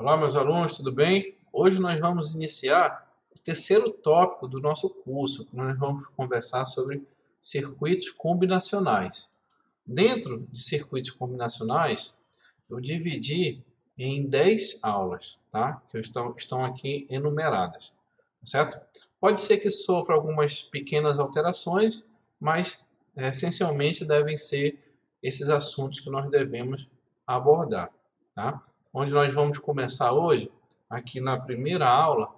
Olá, meus alunos, tudo bem? Hoje nós vamos iniciar o terceiro tópico do nosso curso, que nós vamos conversar sobre circuitos combinacionais. Dentro de circuitos combinacionais, eu dividi em 10 aulas, tá? Que estão aqui enumeradas, tá certo? Pode ser que sofra algumas pequenas alterações, mas essencialmente devem ser esses assuntos que nós devemos abordar, tá? Onde nós vamos começar hoje, aqui na primeira aula,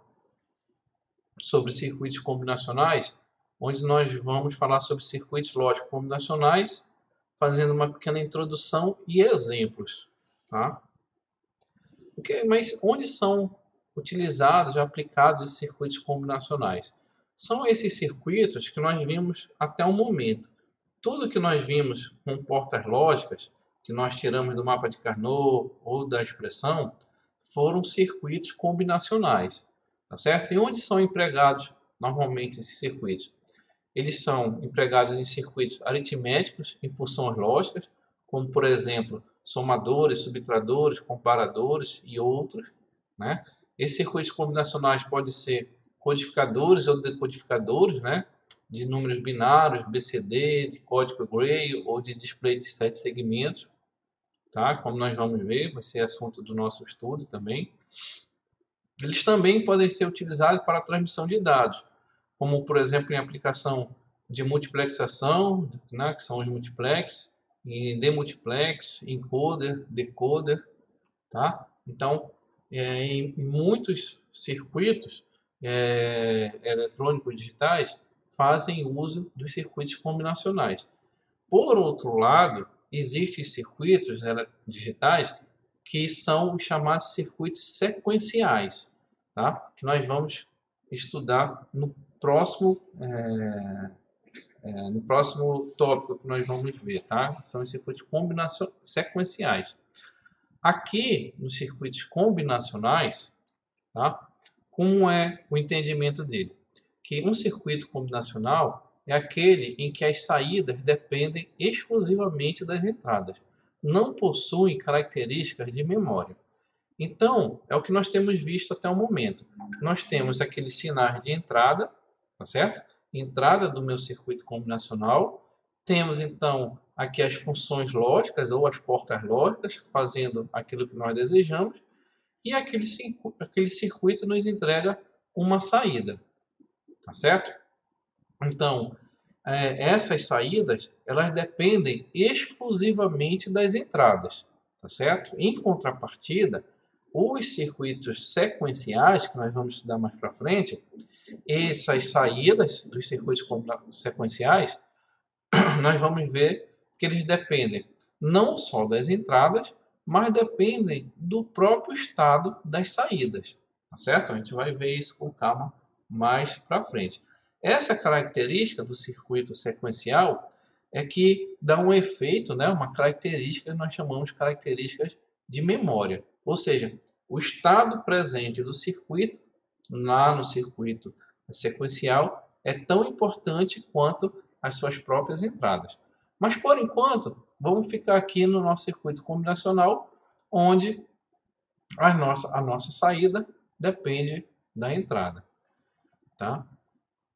sobre circuitos combinacionais, onde nós vamos falar sobre circuitos lógicos combinacionais, fazendo uma pequena introdução e exemplos. Tá? Mas onde são utilizados e aplicados esses circuitos combinacionais? São esses circuitos que nós vimos até o momento. Tudo que nós vimos com portas lógicas, que nós tiramos do mapa de Carnot ou da expressão, foram circuitos combinacionais, tá certo? E onde são empregados normalmente esses circuitos? Eles são empregados em circuitos aritméticos em funções lógicas, como por exemplo, somadores, subtradores, comparadores e outros, né? Esses circuitos combinacionais podem ser codificadores ou decodificadores, né? De números binários, BCD, de código Gray ou de display de 7 segmentos, tá? Como nós vamos ver, vai ser assunto do nosso estudo também. Eles também podem ser utilizados para a transmissão de dados, como por exemplo em aplicação de multiplexação, né, que são os multiplex, em demultiplex, encoder, decoder, tá? Então, em muitos circuitos eletrônicos digitais fazem uso dos circuitos combinacionais. Por outro lado, existem circuitos digitais que são os chamados circuitos sequenciais, tá? Que nós vamos estudar no próximo tópico que nós vamos ver, tá? São os circuitos sequenciais. Aqui, nos circuitos combinacionais, tá? Como é o entendimento dele? Que um circuito combinacional é aquele em que as saídas dependem exclusivamente das entradas, não possuem características de memória. Então, é o que nós temos visto até o momento. Nós temos aqueles sinais de entrada, tá certo? Entrada do meu circuito combinacional. Temos, então, aqui as funções lógicas ou as portas lógicas, fazendo aquilo que nós desejamos. E aquele circuito nos entrega uma saída, tá certo? Então, essas saídas, elas dependem exclusivamente das entradas, tá certo? Em contrapartida, os circuitos sequenciais, que nós vamos estudar mais para frente, essas saídas dos circuitos sequenciais, nós vamos ver que eles dependem não só das entradas, mas dependem do próprio estado das saídas, tá certo? A gente vai ver isso com calma mais para frente. Essa característica do circuito sequencial é que dá um efeito, né, uma característica que nós chamamos de características de memória. Ou seja, o estado presente do circuito, lá no circuito sequencial, é tão importante quanto as suas próprias entradas. Mas, por enquanto, vamos ficar aqui no nosso circuito combinacional, onde a nossa saída depende da entrada. Tá?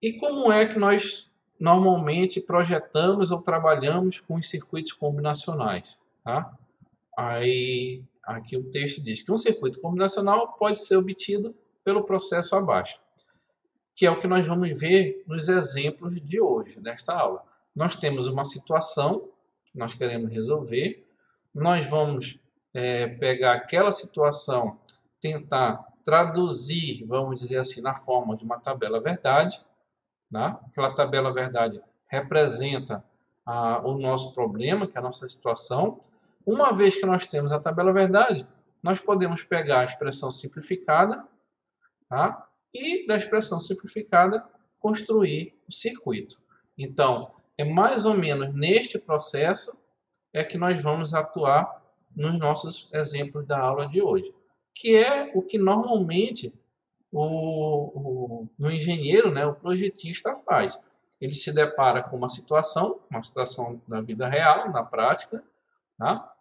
E como é que nós normalmente projetamos ou trabalhamos com os circuitos combinacionais? Tá? Aí, aqui o texto diz que um circuito combinacional pode ser obtido pelo processo abaixo, que é o que nós vamos ver nos exemplos de hoje, desta aula. Nós temos uma situação que nós queremos resolver, nós vamos pegar aquela situação, tentar traduzir, vamos dizer assim, na forma de uma tabela verdade. Tá? Aquela tabela verdade representa o nosso problema, que é a nossa situação. Uma vez que nós temos a tabela verdade, nós podemos pegar a expressão simplificada, tá? E da expressão simplificada construir o circuito. Então, é mais ou menos neste processo que nós vamos atuar nos nossos exemplos da aula de hoje, que é o que normalmente no engenheiro, né, o projetista faz. Ele se depara com uma situação da vida real, na prática, tá?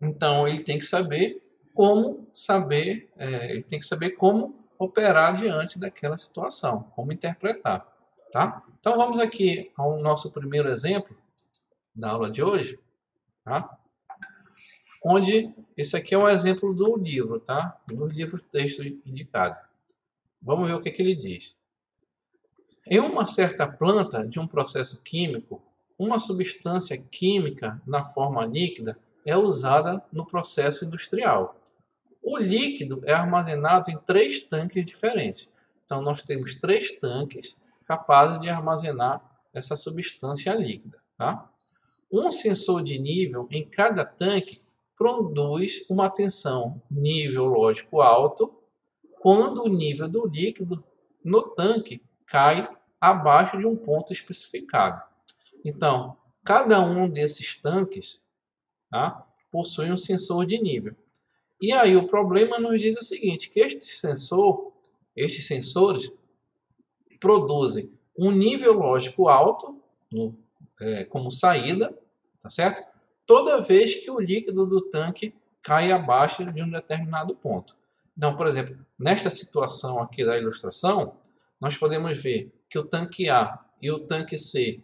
Então ele tem que saber como saber, ele tem que saber como operar diante daquela situação, como interpretar, tá? Então vamos aqui ao nosso primeiro exemplo da aula de hoje, tá? Onde esse aqui é um exemplo do livro, tá? Do livro texto indicado. Vamos ver o que ele diz. Em uma certa planta de um processo químico, uma substância química na forma líquida é usada no processo industrial. O líquido é armazenado em 3 tanques diferentes. Então, nós temos 3 tanques capazes de armazenar essa substância líquida. Tá? Um sensor de nível em cada tanque produz uma tensão nível lógico alto quando o nível do líquido no tanque cai abaixo de um ponto especificado. Então, cada um desses tanques, tá, possui um sensor de nível. E aí o problema nos diz o seguinte, que estes sensores produzem um nível lógico alto como saída, tá certo? Toda vez que o líquido do tanque cai abaixo de um determinado ponto. Então, por exemplo, nesta situação aqui da ilustração, nós podemos ver que o tanque A e o tanque C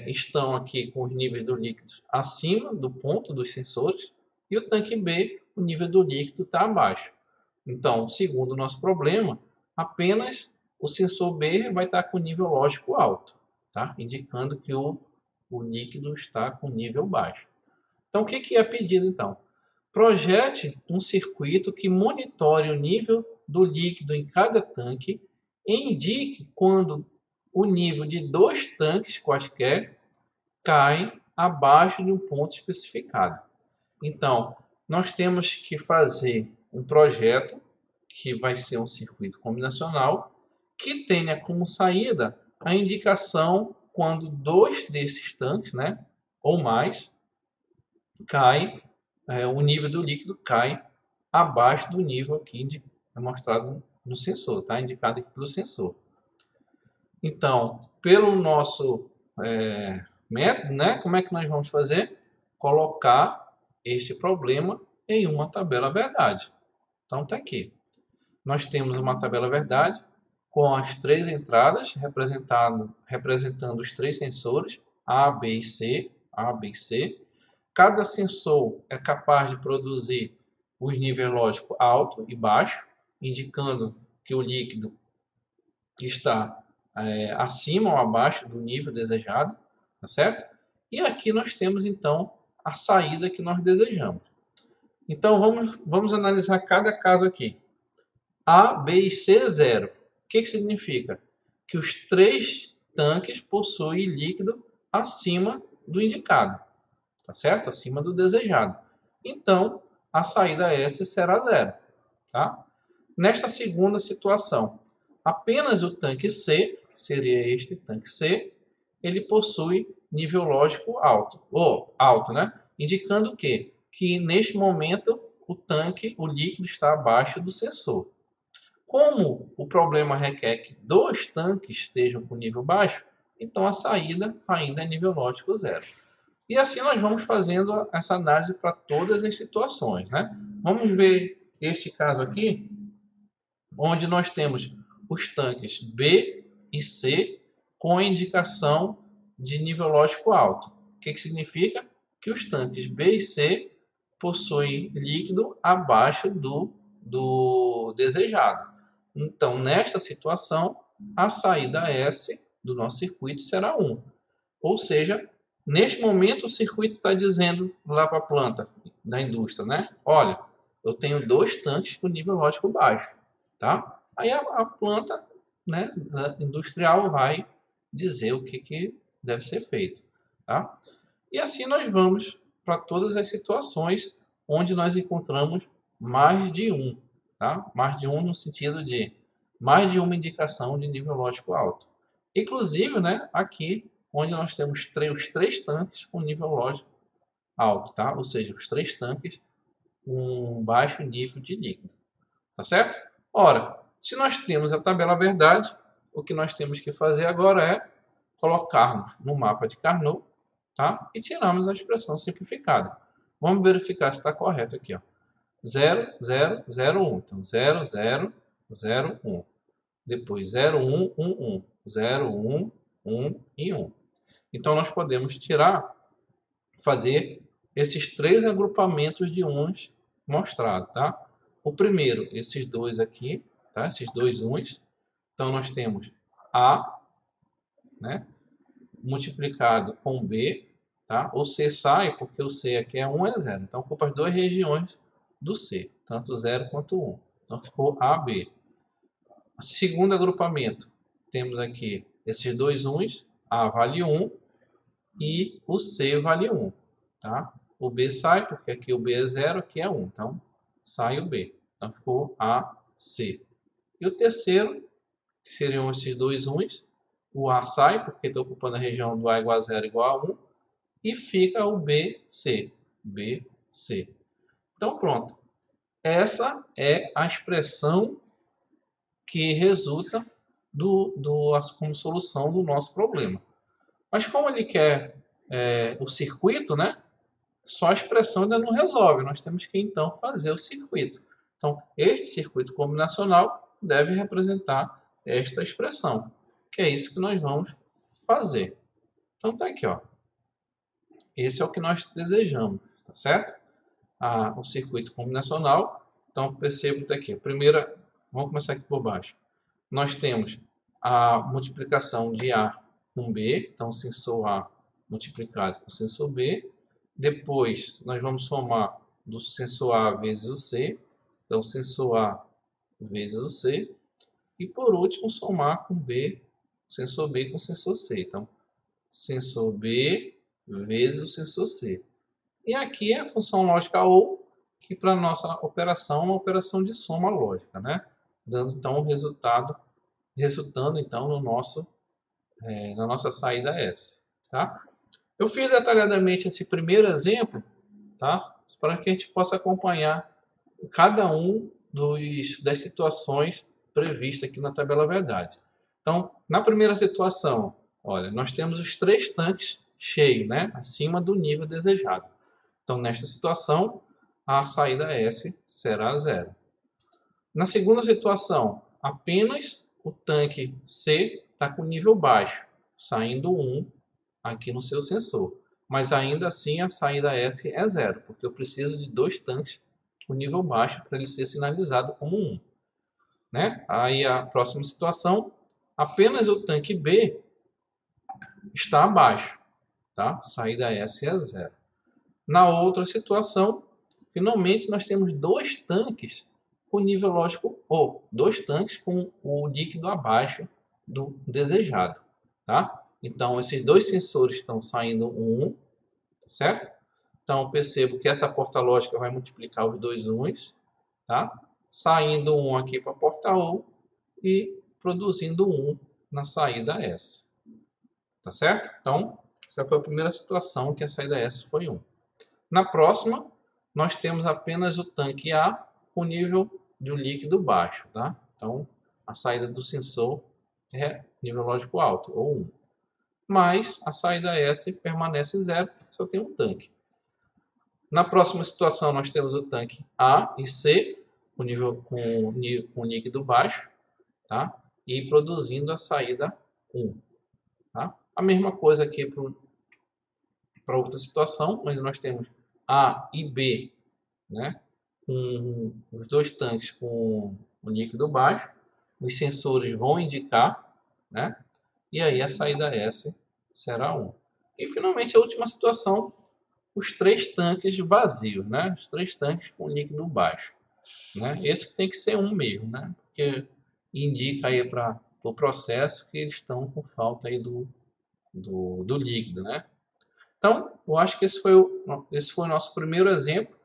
estão aqui com os níveis do líquido acima do ponto dos sensores e o tanque B, o nível do líquido está abaixo. Então, segundo o nosso problema, apenas o sensor B vai estar com nível lógico alto, tá? Indicando que o líquido está com nível baixo. Então, o que é pedido então? Projete um circuito que monitore o nível do líquido em cada tanque e indique quando o nível de 2 tanques quaisquer cai abaixo de um ponto especificado. Então, nós temos que fazer um projeto que vai ser um circuito combinacional que tenha como saída a indicação quando 2 desses tanques, né, ou mais, cai, o nível do líquido cai abaixo do nível aqui mostrado no sensor, tá? Indicado aqui pelo sensor. Então, pelo nosso método, né, como é que nós vamos fazer? Colocar este problema em uma tabela verdade. Então, está aqui. Nós temos uma tabela verdade com as 3 entradas representando os 3 sensores A, B e C. A, B e C. Cada sensor é capaz de produzir os níveis lógicos alto e baixo, indicando que o líquido está acima ou abaixo do nível desejado, tá certo? E aqui nós temos então a saída que nós desejamos. Então vamos analisar cada caso aqui. A, B e C, 0. O que significa? Que os 3 tanques possuem líquido acima do indicado, tá certo? Acima do desejado. Então, a saída S será 0, tá? Nesta segunda situação, apenas o tanque C, que seria este tanque C, ele possui nível lógico alto, ou alto, né? Indicando o quê? Que neste momento o líquido está abaixo do sensor. Como o problema requer que 2 tanques estejam com nível baixo, então a saída ainda é nível lógico 0. E assim nós vamos fazendo essa análise para todas as situações, né? Vamos ver este caso aqui, onde nós temos os tanques B e C com a indicação de nível lógico alto. O que significa? Que os tanques B e C possuem líquido abaixo do desejado. Então, nesta situação, a saída S do nosso circuito será 1. Ou seja, neste momento o circuito está dizendo lá para a planta da indústria, né? Olha, eu tenho 2 tanques com nível lógico baixo, tá? Aí a planta, né, industrial vai dizer o que deve ser feito, tá? E assim nós vamos para todas as situações onde nós encontramos mais de um, tá? Mais de um no sentido de mais de uma indicação de nível lógico alto. Inclusive, né, aqui onde nós temos os 3 tanques com nível lógico alto, tá? Ou seja, os 3 tanques com um baixo nível de líquido, tá certo? Ora, se nós temos a tabela verdade, o que nós temos que fazer agora é colocarmos no mapa de Carnot, tá? E tirarmos a expressão simplificada. Vamos verificar se está correto aqui, ó. 0, 0, 0, 1. Então, 0, 0, 0, 1. Depois, 0, 1, 1, 1. 0, 1, 1 e 1. Então, nós podemos fazer esses 3 agrupamentos de 1s mostrados, tá? O primeiro, esses dois aqui, tá? Esses dois 1s. Então, nós temos A, né, multiplicado com B, tá? O C sai, porque o C aqui é 1 é 0. Então, ocupa as duas regiões do C, tanto 0 quanto 1. Então, ficou AB. Segundo agrupamento, temos aqui esses dois 1s, A vale 1 e o C vale 1. Tá? O B sai, porque aqui o B é 0, aqui é 1. Então, sai o B. Então, ficou AC. E o terceiro, que seriam esses dois 1s, o A sai, porque está ocupando a região do A igual a 0 igual a 1. E fica o BC. BC. Então, pronto. Essa é a expressão que resulta como solução do nosso problema. Mas como ele quer o circuito, né? Só a expressão ainda não resolve. Nós temos que, então, fazer o circuito. Então, este circuito combinacional deve representar esta expressão, que é isso que nós vamos fazer. Então, tá aqui, ó. Esse é o que nós desejamos, tá certo? O circuito combinacional. Então, percebo que aqui. Primeira, vamos começar aqui por baixo. Nós temos a multiplicação de A com B. Então, sensor A multiplicado com sensor B. Depois, nós vamos somar do sensor A vezes o C. Então, sensor A vezes o C. E, por último, somar com B, sensor B com sensor C. Então, sensor B vezes o sensor C. E aqui é a função lógica OU, que para a nossa operação é uma operação de soma lógica, né? Dando, então, o resultando, então, na nossa saída S. Tá? Eu fiz detalhadamente esse primeiro exemplo, tá? Para que a gente possa acompanhar cada um das situações previstas aqui na tabela verdade. Então, na primeira situação, olha, nós temos os 3 tanques cheios, né? Acima do nível desejado. Então, nesta situação, a saída S será 0. Na segunda situação, apenas o tanque C está com nível baixo, saindo 1 aqui no seu sensor. Mas ainda assim a saída S é 0, porque eu preciso de 2 tanques com nível baixo para ele ser sinalizado como 1. Né? Aí a próxima situação, apenas o tanque B está abaixo, tá? Saída S é 0. Na outra situação, finalmente nós temos 2 tanques com nível lógico ou 2 tanques com o líquido abaixo do desejado, tá? Então esses 2 sensores estão saindo 1, certo? Então percebo que essa porta lógica vai multiplicar os dois 1s, tá? Saindo 1 aqui para a porta U e produzindo 1 na saída S. Tá certo? Então, essa foi a primeira situação que a saída S foi 1. Na próxima, nós temos apenas o tanque A com nível de líquido baixo, tá? Então, a saída do sensor é nível lógico alto, ou 1. Mas a saída S permanece 0, porque só tem um tanque. Na próxima situação, nós temos o tanque A e C com líquido baixo, tá? E produzindo a saída 1. Tá? A mesma coisa aqui para outra situação, onde nós temos A e B, né? Com os 2 tanques com o líquido baixo, os sensores vão indicar, né? E aí a saída S será 1. E finalmente a última situação, os 3 tanques vazios, né? Os 3 tanques com líquido baixo, né? Esse tem que ser 1 mesmo, né? Porque indica aí para o processo que eles estão com falta aí do líquido, né? Então, eu acho que esse foi o nosso primeiro exemplo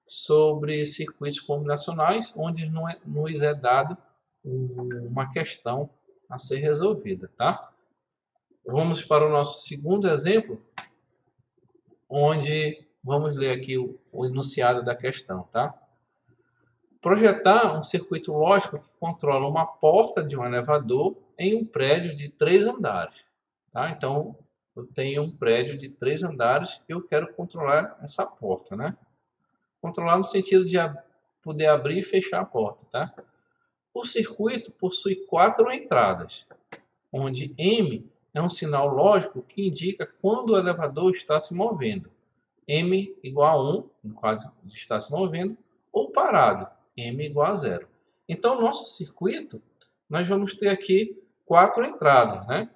sobre circuitos combinacionais, onde nos é dado uma questão a ser resolvida, tá? Vamos para o nosso segundo exemplo, onde vamos ler aqui o enunciado da questão, tá? Projetar um circuito lógico que controla uma porta de um elevador em um prédio de 3 andares, tá? Então, eu tenho um prédio de 3 andares e eu quero controlar essa porta, né? Controlar no sentido de poder abrir e fechar a porta, tá? O circuito possui 4 entradas, onde M é um sinal lógico que indica quando o elevador está se movendo. M igual a 1, no caso de estar se movendo, ou parado, M igual a 0. Então, nosso circuito, nós vamos ter aqui 4 entradas, né?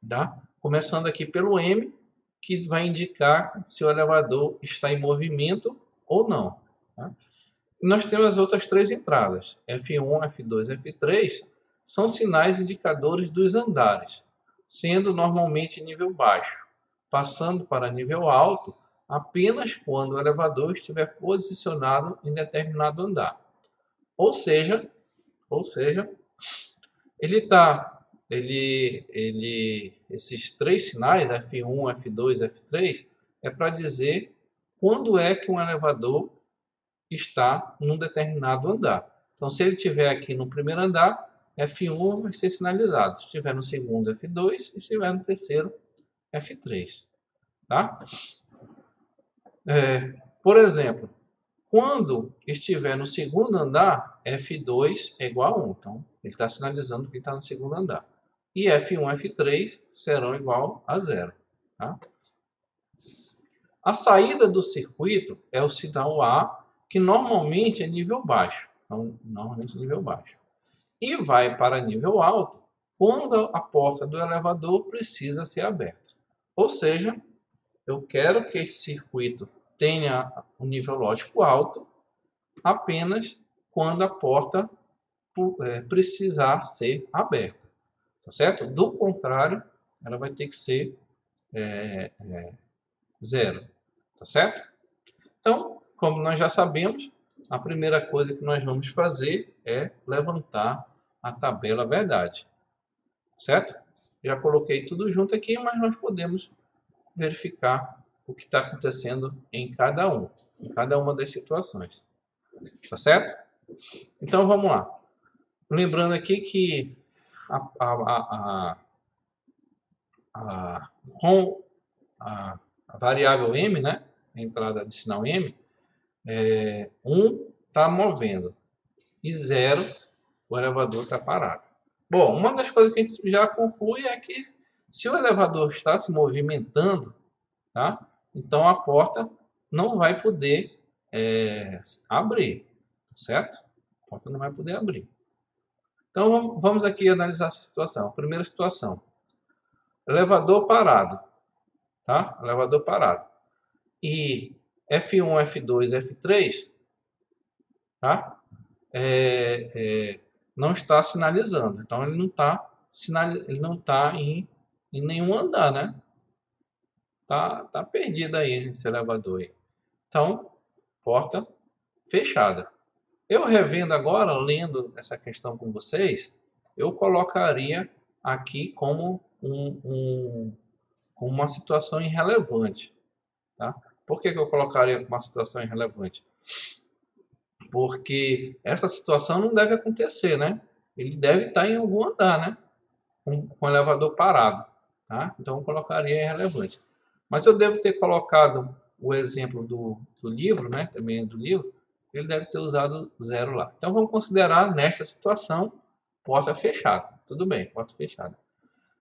Tá? Começando aqui pelo M, que vai indicar se o elevador está em movimento ou não. Tá? E nós temos as outras 3 entradas, F1, F2 e F3, são sinais indicadores dos andares, sendo normalmente em nível baixo, passando para nível alto apenas quando o elevador estiver posicionado em determinado andar. Ou seja, esses 3 sinais, F1, F2, F3, é para dizer quando é que um elevador está num determinado andar. Então, se ele estiver aqui no primeiro andar, F1 vai ser sinalizado. Se estiver no segundo, F2. E se estiver no terceiro, F3. Tá? Por exemplo, quando estiver no segundo andar, F2 é igual a 1. Então, ele está sinalizando que está no segundo andar. E F1 e F3 serão igual a 0. Tá? A saída do circuito é o sinal A, que normalmente é nível baixo. Então, normalmente nível baixo. E vai para nível alto quando a porta do elevador precisa ser aberta. Ou seja, eu quero que esse circuito tenha um nível lógico alto apenas quando a porta precisar ser aberta. Tá certo? Do contrário, ela vai ter que ser 0. Tá certo? Então, como nós já sabemos, a primeira coisa que nós vamos fazer é levantar a tabela verdade. Certo? Já coloquei tudo junto aqui, mas nós podemos verificar o que está acontecendo em cada uma das situações. Tá certo? Então, vamos lá. Lembrando aqui que com a variável M, né? A entrada de sinal M, 1 está movendo e 0 o elevador está parado. Bom, uma das coisas que a gente já conclui é que se o elevador está se movimentando, tá? Então a porta não vai poder abrir, certo? A porta não vai poder abrir. Então vamos aqui analisar essa situação. Primeira situação: elevador parado, tá? Elevador parado. E F1, F2, F3, tá? Não está sinalizando. Então ele não está em nenhum andar, né? Tá perdido aí esse elevador aí. Então, porta fechada. Eu revendo agora, lendo essa questão com vocês, eu colocaria aqui como uma situação irrelevante. Tá? Por que eu colocaria como uma situação irrelevante? Porque essa situação não deve acontecer, né? Ele deve estar em algum andar, né? Com o elevador parado. Tá? Então eu colocaria irrelevante. Mas eu devo ter colocado o exemplo do livro, né? Também do livro. Ele deve ter usado 0 lá. Então vamos considerar nesta situação porta fechada. Tudo bem, porta fechada.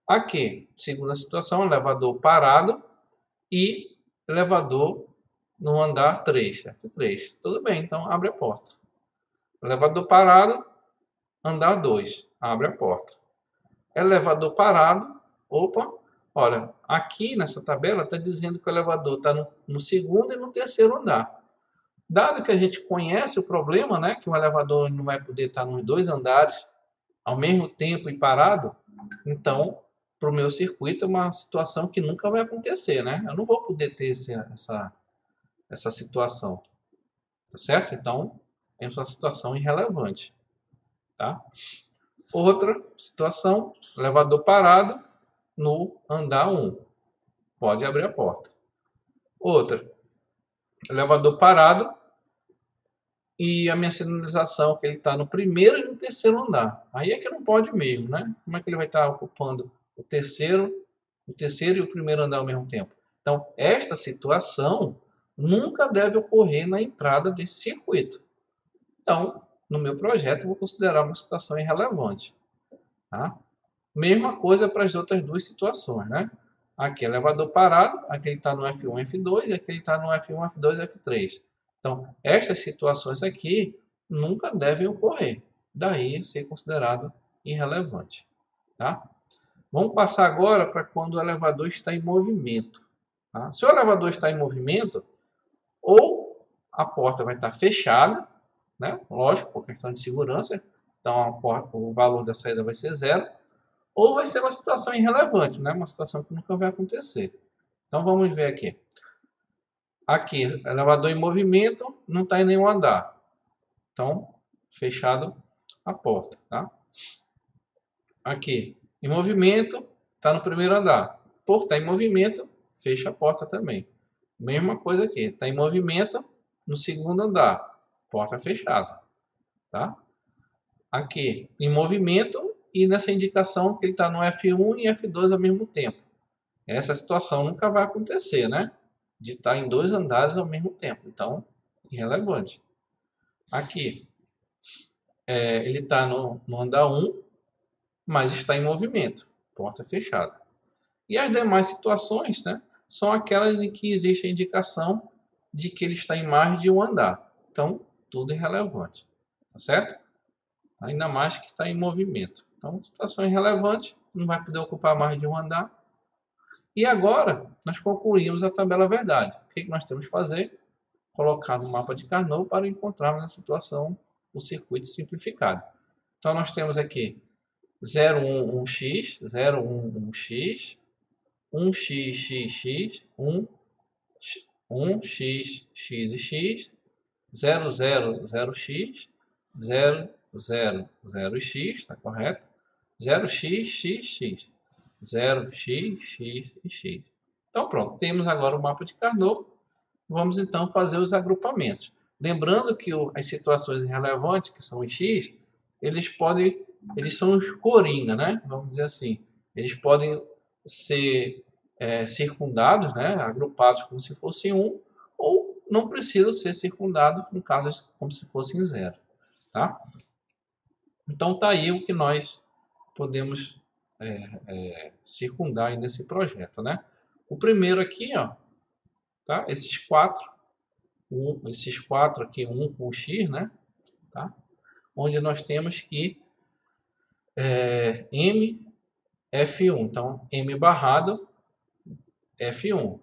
Aqui, segunda situação, elevador parado e elevador no andar 3, F3. Tudo bem, então abre a porta. Elevador parado, andar 2, abre a porta. Elevador parado, opa, olha, aqui nessa tabela está dizendo que o elevador está no segundo e no terceiro andar. Dado que a gente conhece o problema, né, que o elevador não vai poder estar nos 2 andares ao mesmo tempo e parado, então, para o meu circuito é uma situação que nunca vai acontecer, né? Eu não vou poder ter essa situação, tá certo? Então, é uma situação irrelevante, tá? Outra situação, elevador parado no andar 1, pode abrir a porta. Outra, elevador parado e a minha sinalização que ele está no primeiro e no terceiro andar. Aí é que não pode mesmo, né? Como é que ele vai estar ocupando o terceiro e o primeiro andar ao mesmo tempo? Então, esta situação nunca deve ocorrer na entrada desse circuito. Então, no meu projeto, eu vou considerar uma situação irrelevante. Tá? Mesma coisa para as outras duas situações, né? Aqui, elevador parado, aqui ele está no F1, F2, e aqui ele está no F1, F2, F3. Então, estas situações aqui nunca devem ocorrer. Daí, ser considerado irrelevante. Tá? Vamos passar agora para quando o elevador está em movimento. Tá? Se o elevador está em movimento, ou a porta vai estar fechada, né? Lógico, por questão de segurança, então o valor da saída vai ser zero, ou vai ser uma situação irrelevante, né? Uma situação que nunca vai acontecer. Então vamos ver aqui. Aqui, elevador em movimento, não está em nenhum andar. Então, fechado a porta, tá? Aqui, em movimento, está no primeiro andar. Por estar em movimento, fecha a porta também. Mesma coisa aqui, está em movimento no segundo andar, porta fechada, tá? Aqui, em movimento e nessa indicação que ele está no F1 e F2 ao mesmo tempo. Essa situação nunca vai acontecer, né? De estar em dois andares ao mesmo tempo. Então, irrelevante. Aqui, ele está no andar 1, mas está em movimento, porta fechada. E as demais situações, né, são aquelas em que existe a indicação de que ele está em mais de um andar. Então, tudo irrelevante. Tá certo? Ainda mais que está em movimento. Então, situação irrelevante, não vai poder ocupar mais de um andar. E agora, nós concluímos a tabela verdade. O que nós temos que fazer? Colocar no mapa de Carnot para encontrarmos a situação do circuito simplificado. Então, nós temos aqui 0, 1, 1x, 0, 1, 1x, 1x, x, x, 1, x, x e x, 0, 0, 0x, 0, 0, 0x, está correto? 0x, x, x, 0, x, x e x. Então, pronto, temos agora o mapa de Carnot. Vamos então fazer os agrupamentos. Lembrando que as situações irrelevantes, que são os x, eles são os coringa, né? Vamos dizer assim. Eles podem ser circundados, né? Agrupados como se fossem um, ou não precisam ser circundados, no caso, como se fossem zero. Tá? Então, tá aí o que nós podemos circundar aí nesse projeto, né? O primeiro aqui, ó, tá? Esses quatro aqui, um com x, né? Tá? Onde nós temos que M, F1. Então, M barrado, F1.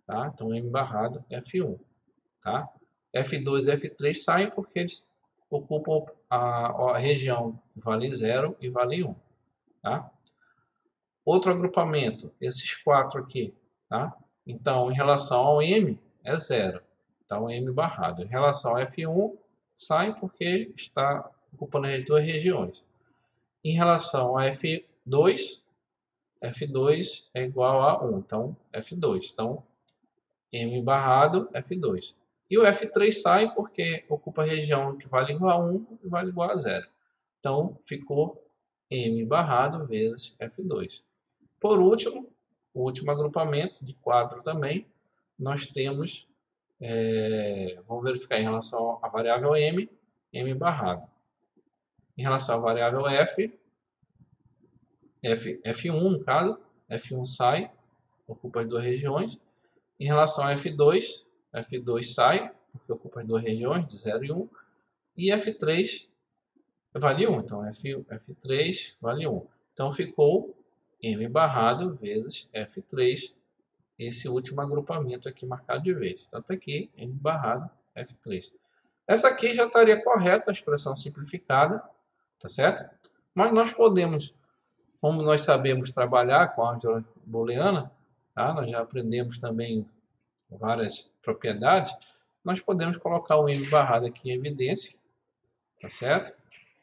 Tá? Então, M barrado, F1. Tá? F2 e F3 saem porque eles ocupam a região vale 0 e vale 1. Tá? Outro agrupamento, esses quatro aqui. Tá? Então, em relação ao M, é 0. Então, M barrado. Em relação ao F1, sai porque está ocupando as duas regiões. Em relação a F2, F2 é igual a 1. Então, F2. Então, M barrado, F2. E o F3 sai porque ocupa a região que vale igual a 1 e vale igual a 0. Então, ficou M barrado vezes F2. Por último, o último agrupamento de 4 também, nós temos, vamos verificar em relação à variável M, M barrado. Em relação à variável F1 no caso, F1 sai, ocupa as duas regiões. Em relação a F2, F2 sai, porque ocupa as duas regiões, de 0 e 1. E F3 vale 1, então F3 vale 1. Então ficou M barrado vezes F3, esse último agrupamento aqui marcado de vez. Tanto aqui, M barrado F3. Essa aqui já estaria correta, a expressão simplificada, tá certo? Mas nós podemos, como nós sabemos trabalhar com a álgebra booleana, tá? Nós já aprendemos também várias propriedades, nós podemos colocar o M barrado aqui em evidência, tá certo?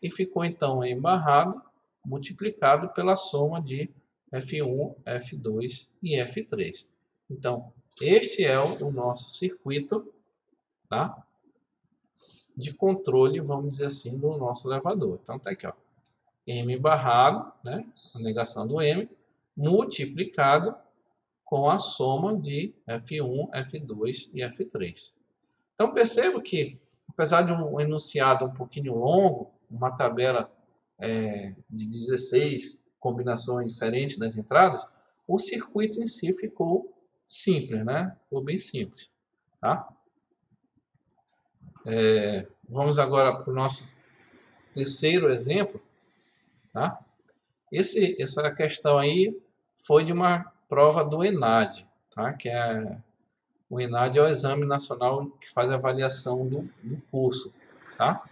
E ficou então M barrado multiplicado pela soma de F1, F2 e F3. Então, este é o nosso circuito, tá? De controle, vamos dizer assim, do nosso elevador. Então, tá aqui, ó. M barrado, né? A negação do M, multiplicado com a soma de F1, F2 e F3. Então percebo que, apesar de um enunciado um pouquinho longo, uma tabela de 16 combinações diferentes das entradas, o circuito em si ficou simples, né? Ficou bem simples, tá? Vamos agora para o nosso terceiro exemplo, tá? Essa questão aí foi de uma prova do ENAD, tá? O ENAD é o Exame Nacional que faz a avaliação do curso, tá?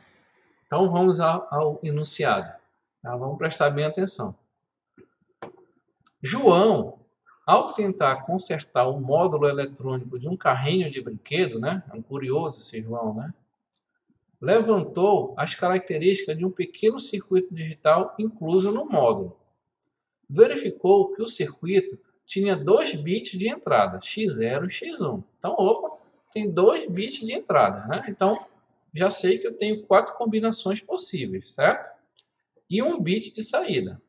Então vamos ao enunciado, tá? Vamos prestar bem atenção. João, ao tentar consertar o módulo eletrônico de um carrinho de brinquedo, né? É um curioso esse João, né? Levantou as características de um pequeno circuito digital incluso no módulo. Verificou que o circuito tinha 2 bits de entrada, x0 e x1. Então, opa, tem 2 bits de entrada, né? Então, já sei que eu tenho 4 combinações possíveis, certo? E 1 bit de saída.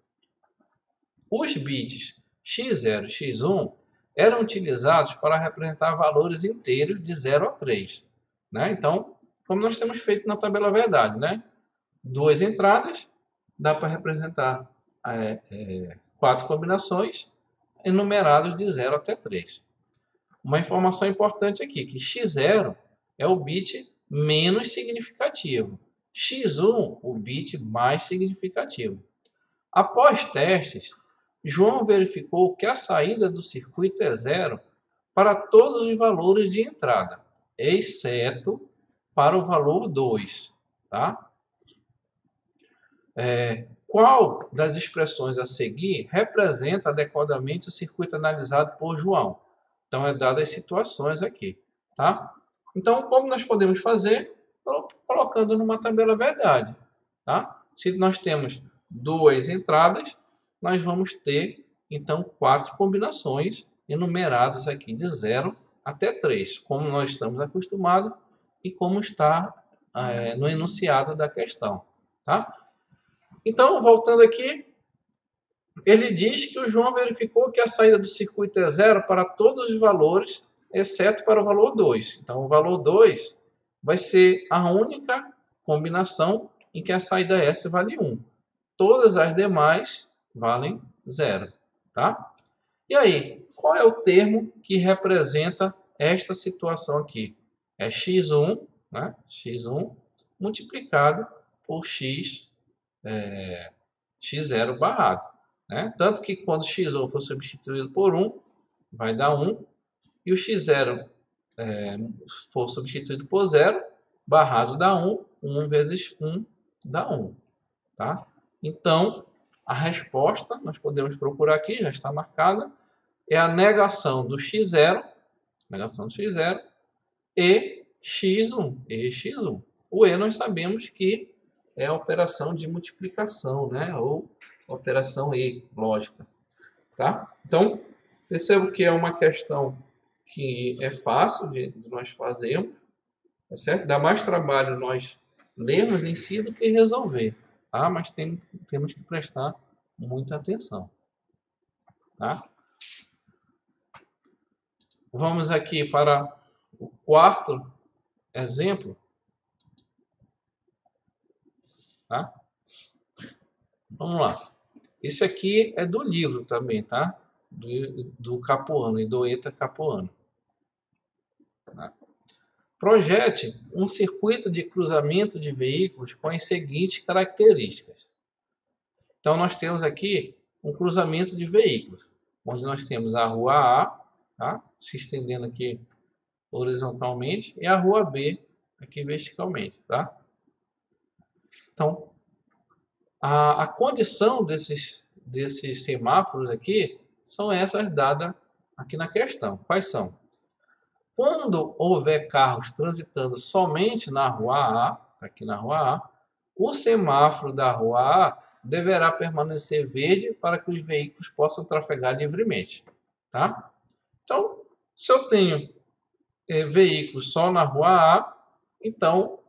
Os bits x0 e x1 eram utilizados para representar valores inteiros de 0 a 3. Né? Então, como nós temos feito na tabela verdade, né? 2 entradas, dá para representar 4 combinações enumeradas de 0 até 3. Uma informação importante aqui, que x0 é o bit menos significativo, x1 o bit mais significativo. Após testes, João verificou que a saída do circuito é 0 para todos os valores de entrada, exceto para o valor 2. Tá? Qual das expressões a seguir representa adequadamente o circuito analisado por João? Então, é dadas as situações aqui. Tá? Então, como nós podemos fazer? Colocando numa tabela verdade. Tá? Se nós temos 2 entradas, nós vamos ter, então, 4 combinações enumeradas aqui de 0 até 3, como nós estamos acostumados e como está no enunciado da questão. Tá? Então, voltando aqui, ele diz que o João verificou que a saída do circuito é 0 para todos os valores, exceto para o valor 2. Então, o valor 2 vai ser a única combinação em que a saída S vale 1. Todas as demais valem 0. Tá? E aí, qual é o termo que representa esta situação aqui? É x1, né? x1 multiplicado por x0 barrado. Né? Tanto que quando x1 for substituído por 1, vai dar 1. E o x0 for substituído por 0, barrado dá 1. 1 vezes 1 dá 1. Tá? Então, a resposta, nós podemos procurar aqui, já está marcada, é a negação do x0, e x1. O E nós sabemos que é a operação de multiplicação, né? Ou operação E, lógica. Tá? Então, percebo que é uma questão que é fácil de nós fazermos, tá certo? Dá mais trabalho nós lermos em si do que resolver, tá? Mas temos que prestar muita atenção. Tá? Vamos aqui para o quarto exemplo. Tá? Vamos lá. Esse aqui é do livro também, tá? Do Capuano, Idoeta Capuano. Tá? Projete um circuito de cruzamento de veículos com as seguintes características. Então, nós temos aqui um cruzamento de veículos, onde nós temos a rua A, tá? Se estendendo aqui horizontalmente, e a rua B, aqui verticalmente. Tá? Então, a condição desses semáforos aqui são essas dadas aqui na questão. Quais são? Quando houver carros transitando somente na rua A, aqui na rua A, o semáforo da rua A deverá permanecer verde para que os veículos possam trafegar livremente. Tá? Então, se eu tenho veículos só na rua A, então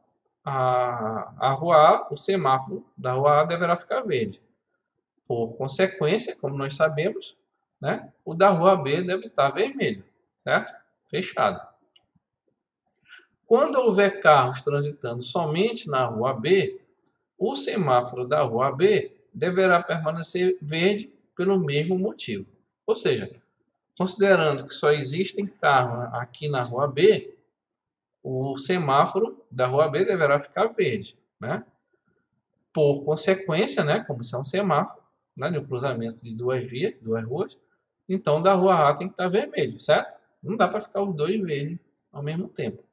a rua A, o semáforo da rua A deverá ficar verde. Por consequência, como nós sabemos, né? O da rua B deve estar vermelho, certo? Fechado. Quando houver carros transitando somente na rua B, o semáforo da rua B deverá permanecer verde pelo mesmo motivo. Ou seja, considerando que só existem carros aqui na rua B, o semáforo da rua B deverá ficar verde, né? Por consequência, né, como isso é um semáforo, né, de um cruzamento de duas vias, duas ruas, então da rua A tem que estar vermelho, certo? Não dá para ficar os dois verdes ao mesmo tempo.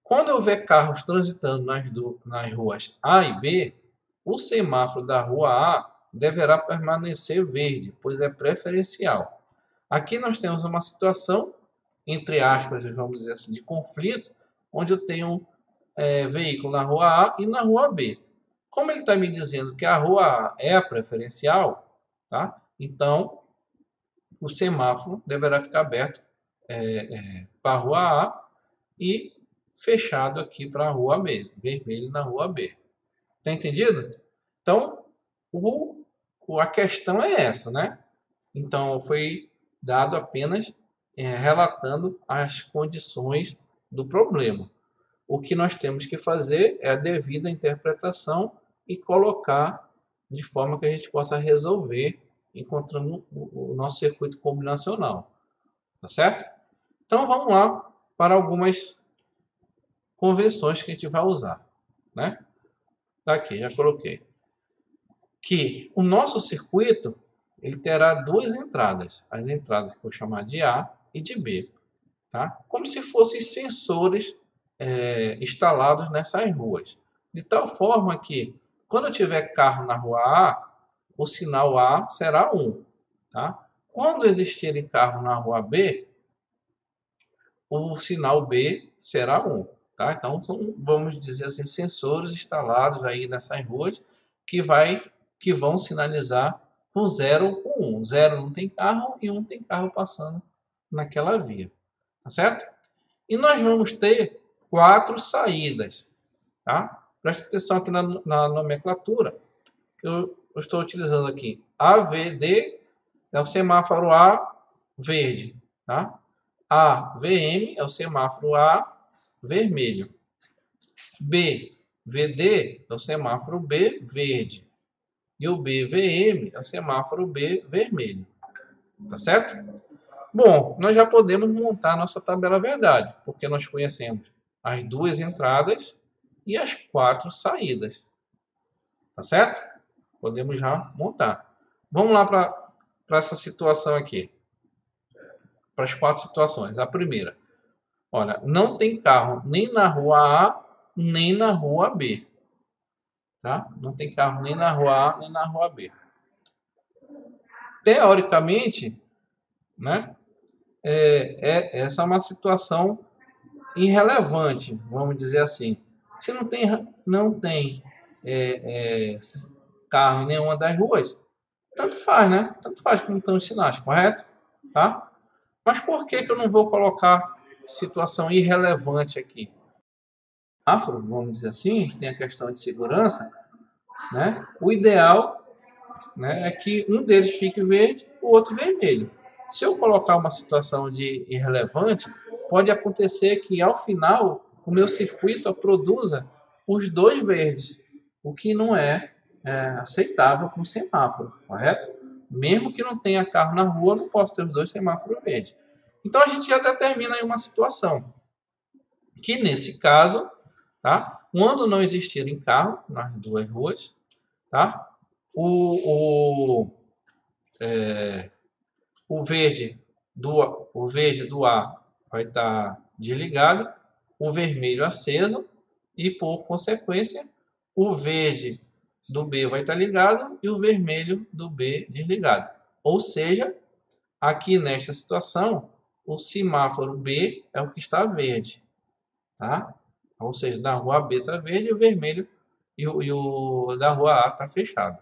Quando houver carros transitando nas ruas A e B, o semáforo da rua A deverá permanecer verde, pois é preferencial. Aqui nós temos uma situação, entre aspas, vamos dizer assim, de conflito, onde eu tenho veículo na rua A e na rua B. Como ele está me dizendo que a rua A é a preferencial, tá? Então o semáforo deverá ficar aberto para a rua A e fechado aqui para a rua B, vermelho na rua B. Tá entendido? Então, a questão é essa, né? Então, foi dado apenas relatando as condições do problema. O que nós temos que fazer é a devida interpretação e colocar de forma que a gente possa resolver encontrando o nosso circuito combinacional. Tá certo? Então, vamos lá para algumas convenções que a gente vai usar, né? Tá aqui, já coloquei. Que o nosso circuito ele terá duas entradas. As entradas que eu vou chamar de A e de B, tá? Como se fossem sensores instalados nessas ruas. De tal forma que, quando eu tiver carro na rua A, o sinal A será 1. Tá? Quando existirem carro na rua B, o sinal B será 1. Tá? Então, vamos dizer assim, sensores instalados aí nessas ruas que vão sinalizar com 0 ou com 1. 0 não tem carro e 1 tem carro passando naquela via. Tá certo? E nós vamos ter 4 saídas. Tá? Preste atenção aqui na nomenclatura. Eu estou utilizando aqui AVD, é o semáforo A verde. Tá? AVM é o semáforo A vermelho. BVD é o semáforo B verde. E o BVM é o semáforo B vermelho. Tá certo? Bom, nós já podemos montar nossa tabela verdade, porque nós conhecemos as duas entradas e as 4 saídas. Tá certo? Podemos já montar. Vamos lá para essa situação aqui. Para as 4 situações. A primeira. Olha, não tem carro nem na rua A, nem na rua B. Tá? Não tem carro nem na rua A, nem na rua B. Teoricamente, né, essa é uma situação irrelevante, vamos dizer assim. Se não tem carro em nenhuma das ruas, tanto faz, né? Tanto faz como estão os sinais, correto? Tá? Mas por que eu não vou colocar situação irrelevante aqui? Afro, vamos dizer assim, tem a questão de segurança, né? O ideal, né, é que um deles fique verde, o outro vermelho. Se eu colocar uma situação de irrelevante, pode acontecer que ao final o meu circuito produza os dois verdes, o que não é aceitável com semáforo, correto? Mesmo que não tenha carro na rua, não posso ter os dois semáforos verdes. Então a gente já determina aí uma situação que nesse caso, tá? Quando não existirem carro nas duas ruas, tá? O verde do A vai estar desligado, o vermelho aceso e, por consequência, o verde do B vai estar ligado e o vermelho do B desligado. Ou seja, aqui nesta situação, o semáforo B é o que está verde. Tá? Ou seja, na rua B está verde e o vermelho e o da rua A está fechado.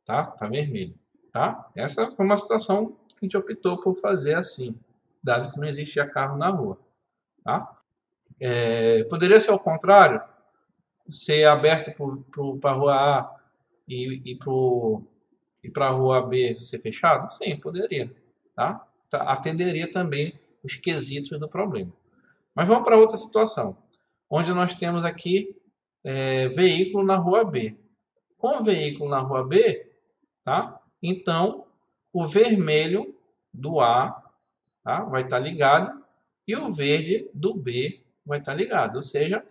Tá? Está vermelho. Tá? Essa foi uma situação que a gente optou por fazer assim, dado que não existia carro na rua. Tá? Poderia ser o contrário, ser aberto para a rua A e para e para a rua B ser fechado? Sim, poderia, tá? Atenderia também os quesitos do problema. Mas vamos para outra situação, onde nós temos aqui veículo na rua B. Com o veículo na rua B, tá? Então, o vermelho do A, tá? Vai estar ligado e o verde do B vai estar ligado. Ou seja,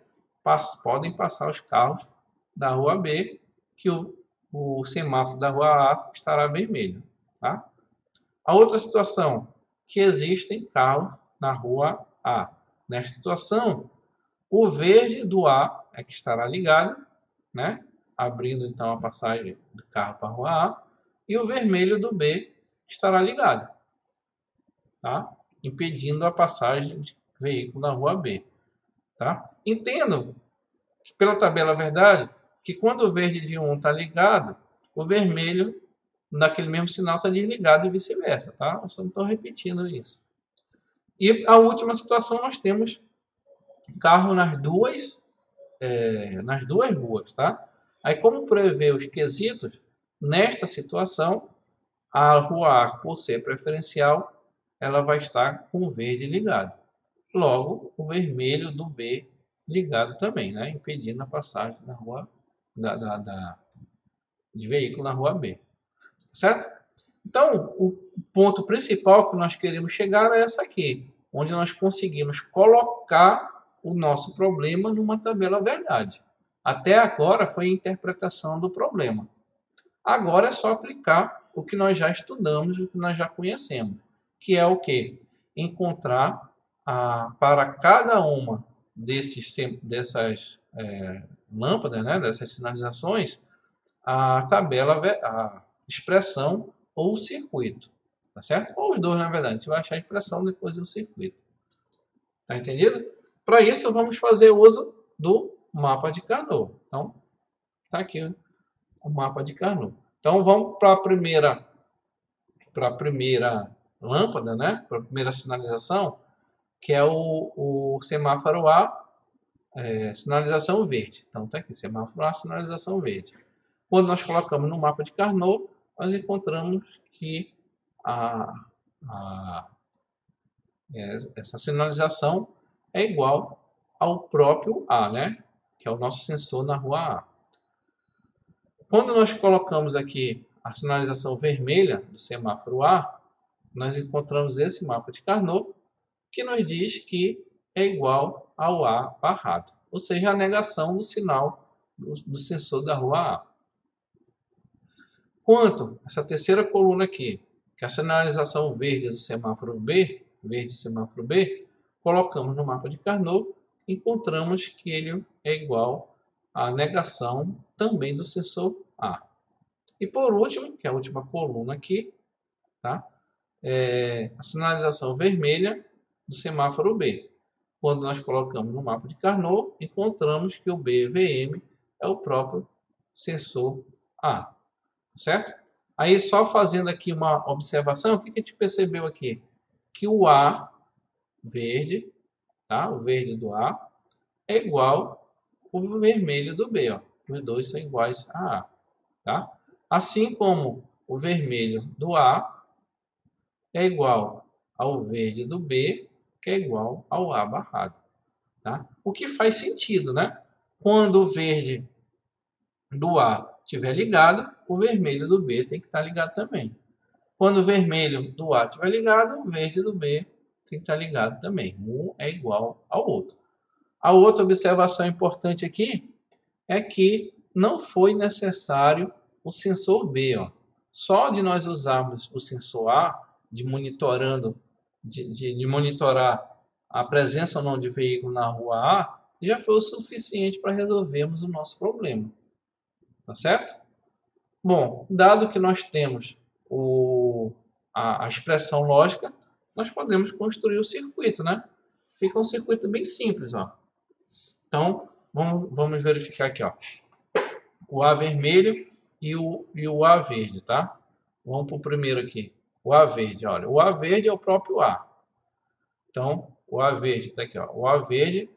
podem passar os carros da rua B, que o semáforo da rua A estará vermelho. Tá? A outra situação, que existem carros na rua A. Nesta situação, o verde do A é que estará ligado, né? Abrindo então a passagem do carro para a rua A, e o vermelho do B estará ligado, tá? Impedindo a passagem de veículo na rua B. Tá? Entendo que pela tabela verdade, que quando o verde de um está ligado, o vermelho naquele mesmo sinal está desligado e vice-versa. Tá? Eu só não estou repetindo isso. E a última situação, nós temos carro nas duas ruas. Tá? Aí, como prevê os quesitos, nesta situação, a rua A, por ser preferencial, ela vai estar com o verde ligado. Logo, o vermelho do B ligado também, né? Impedindo a passagem na rua de veículo na rua B. Certo? Então, o ponto principal que nós queremos chegar é essa aqui, onde nós conseguimos colocar o nosso problema numa tabela verdade. Até agora foi a interpretação do problema. Agora é só aplicar o que nós já estudamos, o que nós já conhecemos, que é o quê? Encontrar para cada uma dessas lâmpadas, né, dessas sinalizações, a tabela, a expressão ou o circuito. Tá certo? Ou os dois, na verdade. A gente vai achar a expressão depois do circuito. Tá entendido? Para isso, vamos fazer uso do mapa de Carnot. Então, tá aqui o mapa de Carnot. Então, vamos para a primeira lâmpada, né? Para a primeira sinalização, que é o semáforo A, sinalização verde. Então, tá aqui, semáforo A, sinalização verde. Quando nós colocamos no mapa de Carnot, nós encontramos que essa sinalização é igual ao próprio A, né? Que é o nosso sensor na rua A. Quando nós colocamos aqui a sinalização vermelha do semáforo A, nós encontramos esse mapa de Carnot, que nos diz que é igual ao A barrado, ou seja, a negação do sinal do sensor da rua A. Quanto essa terceira coluna aqui, que é a sinalização verde do semáforo B, colocamos no mapa de Carnot, encontramos que ele é igual à negação também do sensor A. E por último, que é a última coluna aqui, tá? A sinalização vermelha do semáforo B. Quando nós colocamos no mapa de Carnot, encontramos que o BVM é o próprio sensor A. Certo? Aí, só fazendo aqui uma observação, o que a gente percebeu aqui? Que o A verde, tá? O verde do A, é igual ao vermelho do B. Ó. Os dois são iguais a A. Tá? Assim como o vermelho do A é igual ao verde do B, que é igual ao A barrado. Tá? O que faz sentido, né? Quando o verde do A estiver ligado, o vermelho do B tem que estar ligado também. Quando o vermelho do A estiver ligado, o verde do B tem que estar ligado também. Um é igual ao outro. A outra observação importante aqui é que não foi necessário o sensor B. Ó. Só de nós usarmos o sensor A, de monitorar a presença ou não de veículo na rua A, já foi o suficiente para resolvermos o nosso problema. Tá certo? Bom, dado que nós temos a expressão lógica, nós podemos construir o circuito, né? Fica um circuito bem simples, ó. Então, vamos verificar aqui, ó. O A vermelho e o A verde, tá? Vamos para o primeiro aqui. O A verde, olha. O A verde é o próprio A. Então, o A verde está aqui, ó. O A verde,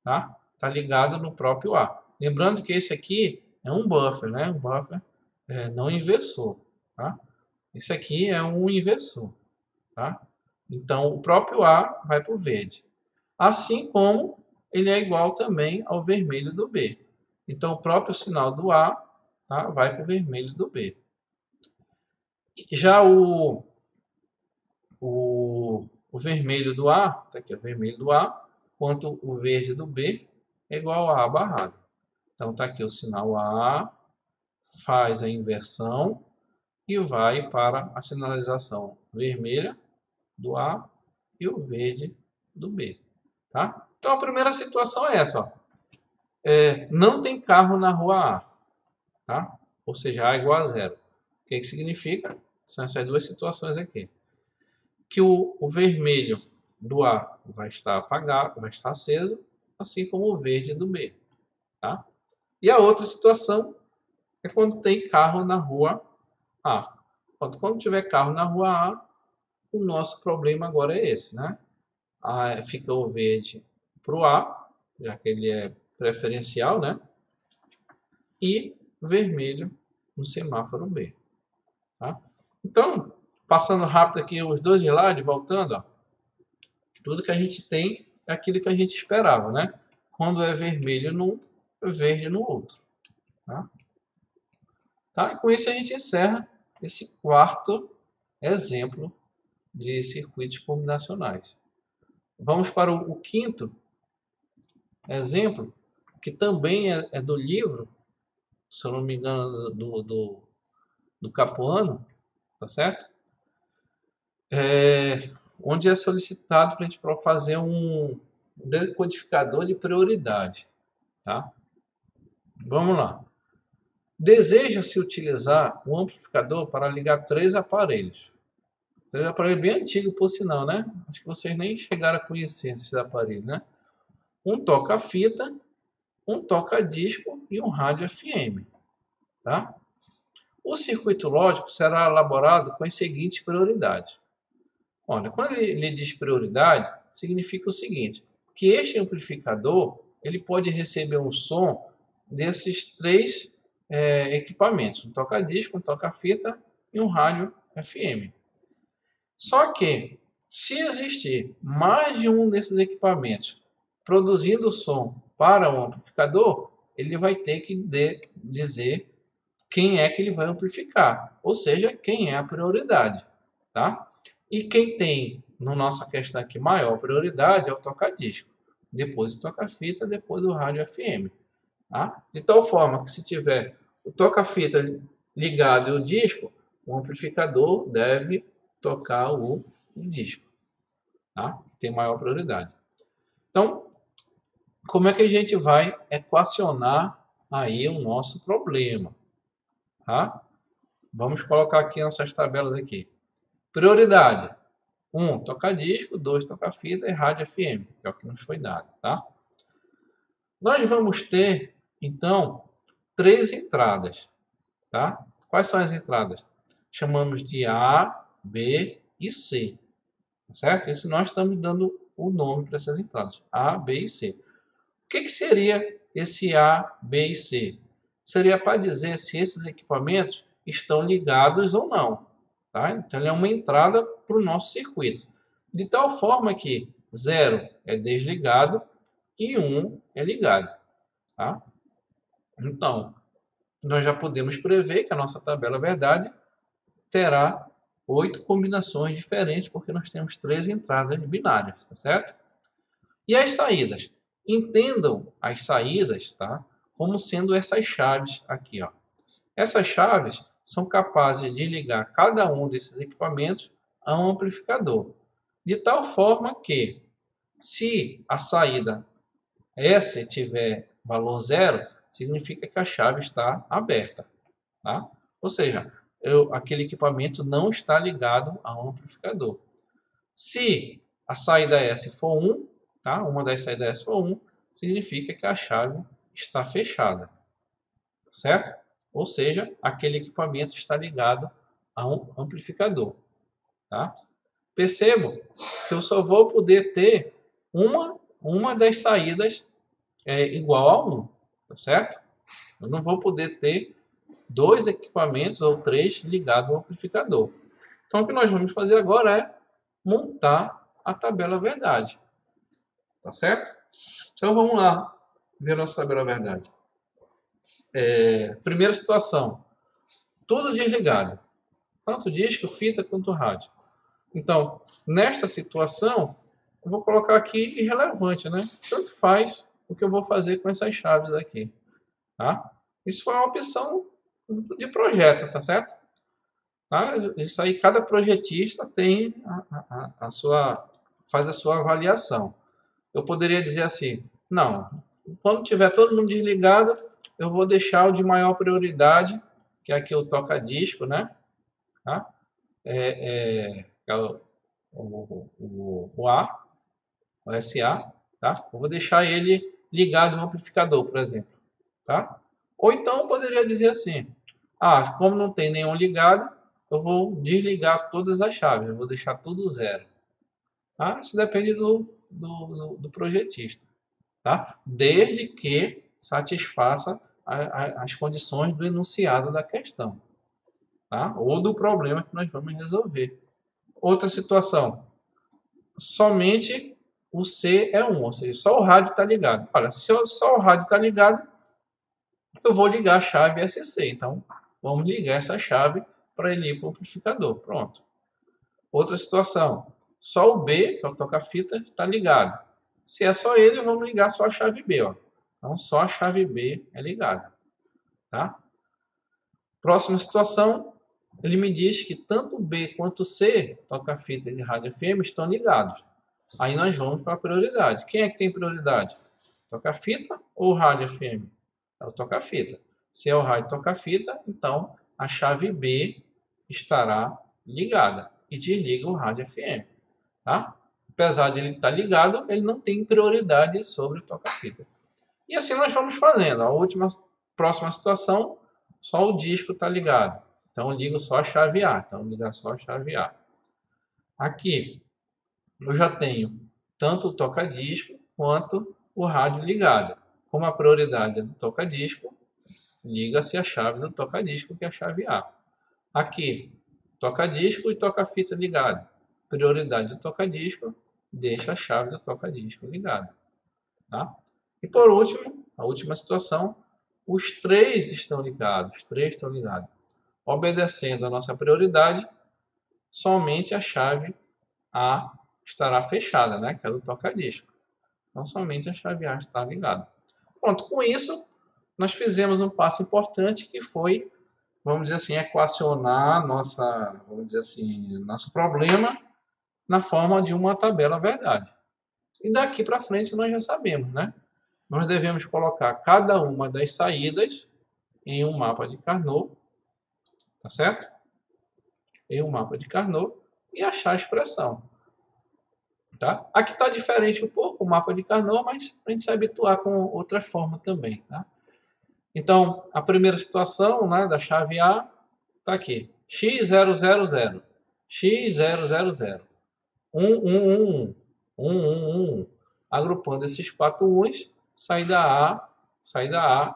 tá? Tá ligado no próprio A. Lembrando que esse aqui é um buffer, né? Um buffer não inversor. tá? Isso aqui é um inversor, tá? Então, o próprio A vai para o verde. Assim como ele é igual também ao vermelho do B. Então, o próprio sinal do A, tá, vai para o vermelho do B. Já o vermelho do A, tá aqui, o vermelho do A, quanto o verde do B é igual a A barrado. Então, está aqui o sinal A, faz a inversão e vai para a sinalização vermelha do A e o verde do B. Tá? Então, a primeira situação é essa. Ó. Não tem carro na rua A. Tá? Ou seja, A igual a zero. O que significa? São essas duas situações aqui. Que o vermelho do A vai estar apagado, vai estar aceso, assim como o verde do B. Tá? E a outra situação é quando tem carro na rua A. Quando tiver carro na rua A, o nosso problema agora é esse, né? Fica o verde para o A, já que ele é preferencial, né? E vermelho no semáforo B. Tá? Então, passando rápido aqui os dois slides, voltando, ó, tudo que a gente tem é aquilo que a gente esperava, né? Quando é vermelho num, verde no outro. Tá? Tá? E com isso a gente encerra esse quarto exemplo de circuitos combinacionais. Vamos para o quinto exemplo, que também é do livro, se eu não me engano, do Capuano, tá certo? Onde é solicitado para a gente fazer um decodificador de prioridade. Tá? Vamos lá. Deseja-se utilizar um amplificador para ligar 3 aparelhos. Esse é um aparelho bem antigo, por sinal, né? Acho que vocês nem chegaram a conhecer esses aparelhos, né? Um toca-fita, um toca-disco e um rádio FM. Tá? O circuito lógico será elaborado com as seguintes prioridades. Olha, quando ele diz prioridade, significa o seguinte, que este amplificador ele pode receber um som desses 3 equipamentos, um toca-disco, um toca-fita e um rádio FM. Só que, se existir mais de um desses equipamentos produzindo som para um amplificador, ele vai ter que dizer quem é que ele vai amplificar, ou seja, quem é a prioridade. Tá? E quem tem, na nossa questão aqui, maior prioridade é o toca-disco, depois o toca-fita, depois o rádio FM. Tá? De tal forma que se tiver o toca-fita ligado e o disco, o amplificador deve tocar o disco. Tá? Tem maior prioridade. Então, como é que a gente vai equacionar aí o nosso problema? Tá? Vamos colocar aqui nessas tabelas aqui. Prioridade. 1, toca-disco, 2, toca-fita e rádio FM, que é o que nos foi dado. Tá? Nós vamos ter, então, 3 entradas. Tá? Quais são as entradas? Chamamos de A, B e C. Certo? Isso nós estamos dando o nome para essas entradas. A, B e C. O que seria esse A, B e C? Seria para dizer se esses equipamentos estão ligados ou não. Tá? Então, ele é uma entrada para o nosso circuito. De tal forma que 0 é desligado e 1 é ligado. Tá? Então, nós já podemos prever que a nossa tabela verdade terá 8 combinações diferentes, porque nós temos 3 entradas binárias, tá certo? E as saídas? Entendam as saídas, tá? Como sendo essas chaves aqui, ó. Essas chaves são capazes de ligar cada um desses equipamentos a um amplificador, de tal forma que, se a saída S tiver valor 0, significa que a chave está aberta. Tá? Ou seja, aquele equipamento não está ligado a um amplificador. Se a saída S for 1, tá? Uma das saídas S for 1, significa que a chave está fechada. Certo? Ou seja, aquele equipamento está ligado a um amplificador. Tá? Percebo que eu só vou poder ter uma das saídas igual a 1. Tá certo? Eu não vou poder ter 2 equipamentos ou 3 ligados ao amplificador. Então, o que nós vamos fazer agora é montar a tabela verdade. Tá certo? Então, vamos lá ver a nossa tabela verdade. Primeira situação. Tudo desligado. Tanto disco, fita quanto rádio. Então, nesta situação, eu vou colocar aqui irrelevante, né? Tanto faz o que eu vou fazer com essas chaves aqui. Tá? Isso foi uma opção de projeto, tá certo? Tá? Isso aí, cada projetista tem faz a sua avaliação. Eu poderia dizer assim, não, quando tiver todo mundo desligado, eu vou deixar o de maior prioridade, que é aqui o toca-disco, né? Tá? É o A, o SA, tá? Eu vou deixar ele ligado no amplificador, por exemplo, tá? Ou então eu poderia dizer assim, como não tem nenhum ligado, eu vou desligar todas as chaves, eu vou deixar tudo zero. Tá? Isso depende do projetista, tá? Desde que satisfaça as condições do enunciado da questão, tá? Ou do problema que nós vamos resolver. Outra situação, somente o C é 1, ou seja, só o rádio está ligado. Olha, se só o rádio está ligado, eu vou ligar a chave SC. Então, vamos ligar essa chave para ele ir para o amplificador. Pronto. Outra situação, só o B, que é o toca-fita, está ligado. Se é só ele, vamos ligar só a chave B. Ó. Então, só a chave B é ligada. Tá? Próxima situação, ele me diz que tanto o B quanto o C, toca-fita e rádio FM, estão ligados. Aí nós vamos para a prioridade. Quem é que tem prioridade? Toca-fita ou rádio FM? É o toca-fita. Se é o rádio toca-fita, então a chave B estará ligada e desliga o rádio FM. Tá? Apesar de ele estar ligado, ele não tem prioridade sobre o toca-fita. E assim nós vamos fazendo. A próxima situação, só o disco está ligado. Então eu ligo só a chave A. Então ligar só a chave A. Aqui eu já tenho tanto o toca-disco quanto o rádio ligado. Como a prioridade é do toca-disco, liga-se a chave do toca-disco, que é a chave A. Aqui, toca-disco e toca-fita ligado. Prioridade do toca-disco, deixa a chave do toca-disco ligada. Tá? E por último, a última situação, os três estão ligados. Obedecendo a nossa prioridade, somente a chave A estará fechada, né? Que é do toca-disco. Então, somente a chave A está ligada. Pronto, com isso, nós fizemos um passo importante que foi, vamos dizer assim, equacionar nosso problema na forma de uma tabela verdade. E daqui para frente nós já sabemos, né? Nós devemos colocar cada uma das saídas em um mapa de Carnot, tá certo? Em um mapa de Carnot e achar a expressão. Tá? Aqui está diferente um pouco o mapa de Carnot, mas a gente se habituar com outra forma também. Tá? Então, a primeira situação, né, da chave A está aqui. X000, X000, 1111, agrupando esses 4 uns, saída A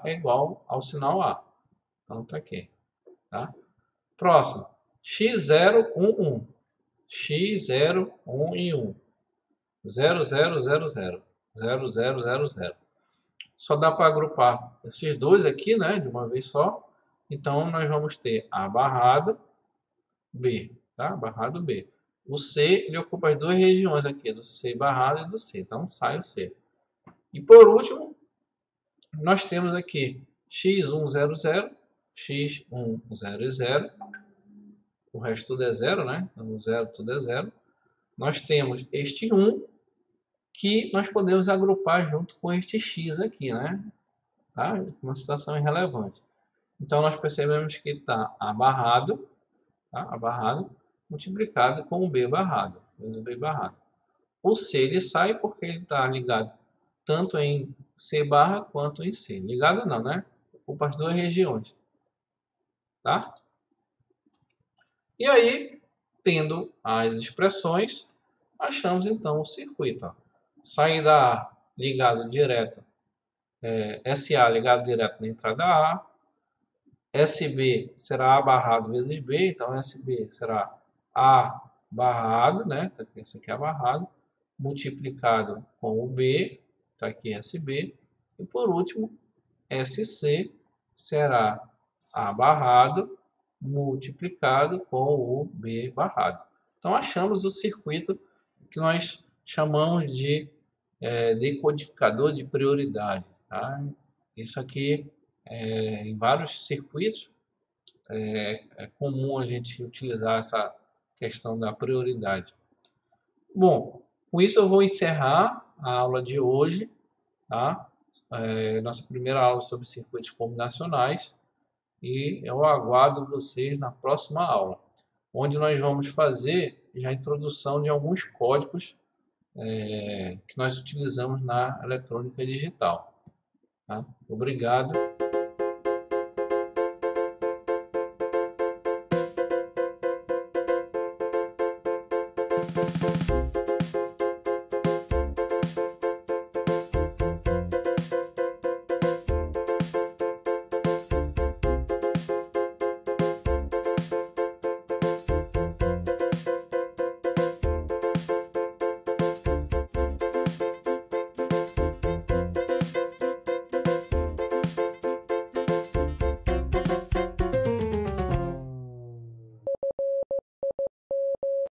é igual ao sinal A. Então, está aqui. Tá? Próximo. X011, X011, 0000. Só dá para agrupar esses dois aqui, né, de uma vez só. Então, nós vamos ter A barrado B, tá? Barrado B. O C, ele ocupa as duas regiões aqui, do C barrado e do C. Então, sai o C. E, por último, nós temos aqui X100, X100. O resto tudo é zero, né? Então, o zero tudo é zero. Nós temos este 1, que nós podemos agrupar junto com este X aqui, né? Tá? Uma situação irrelevante. Então, nós percebemos que está A barrado, tá? A barrado, multiplicado com o B barrado, vezes o B barrado. O C ele sai porque ele está ligado tanto em C barra quanto em C. Ligado não, né? Ocupa as duas regiões. Tá? E aí, tendo as expressões, achamos então o circuito. Ó. Saída A ligado direto, SA ligado direto na entrada A, SB será A barrado vezes B, então SB será A barrado, né? Tá aqui, esse aqui é A barrado, multiplicado com o B, tá aqui SB, e por último, SC será A barrado multiplicado com o B barrado. Então achamos o circuito que nós chamamos de decodificador de prioridade. Tá? Isso aqui, em vários circuitos, é comum a gente utilizar essa questão da prioridade. Bom, com isso eu vou encerrar a aula de hoje, tá? Nossa primeira aula sobre circuitos combinacionais, e eu aguardo vocês na próxima aula, onde nós vamos fazer já a introdução de alguns códigos que nós utilizamos na eletrônica digital. Tá? Obrigado.